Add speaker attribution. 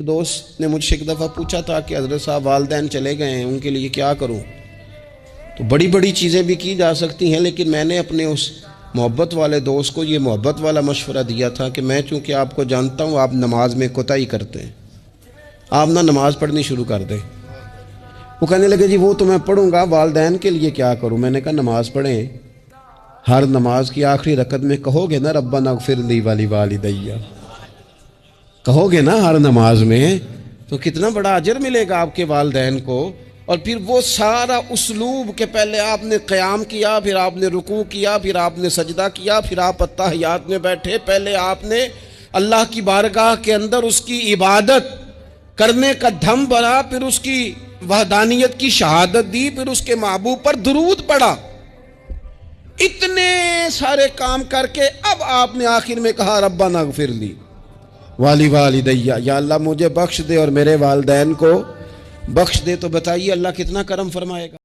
Speaker 1: دوست نے مجھ سے ایک دفعہ پوچھا تھا کہ حضرت صاحب والدین چلے گئے ہیں، ان کے لیے کیا کروں؟ تو بڑی بڑی چیزیں بھی کی جا سکتی ہیں، لیکن میں نے اپنے اس محبت والے دوست کو یہ محبت والا مشورہ دیا تھا کہ میں چونکہ آپ کو جانتا ہوں آپ نماز میں کوتاہی کرتے ہیں، آپ نہ نماز پڑھنی شروع کر دیں۔ وہ کہنے لگے جی وہ تو میں پڑھوں گا، والدین کے لیے کیا کروں؟ میں نے کہا نماز پڑھیں، ہر نماز کی آخری رکعت میں کہو گے نا ربنا اغفر لی ولوالدی، کہو گے نا ہر نماز میں، تو کتنا بڑا اجر ملے گا آپ کے والدین کو۔ اور پھر وہ سارا اسلوب کہ پہلے آپ نے قیام کیا، پھر آپ نے رکوع کیا، پھر آپ نے سجدہ کیا، پھر آپ اتحیات میں بیٹھے، پہلے آپ نے اللہ کی بارگاہ کے اندر اس کی عبادت کرنے کا دھم بنا، پھر اس کی وحدانیت کی شہادت دی، پھر اس کے محبوب پر درود پڑھا، اتنے سارے کام کر کے اب آپ نے آخر میں کہا ربنا اغفر لی ولوالدی، یا اللہ مجھے بخش دے اور میرے والدین کو بخش دے، تو بتائیے اللہ کتنا کرم فرمائے گا۔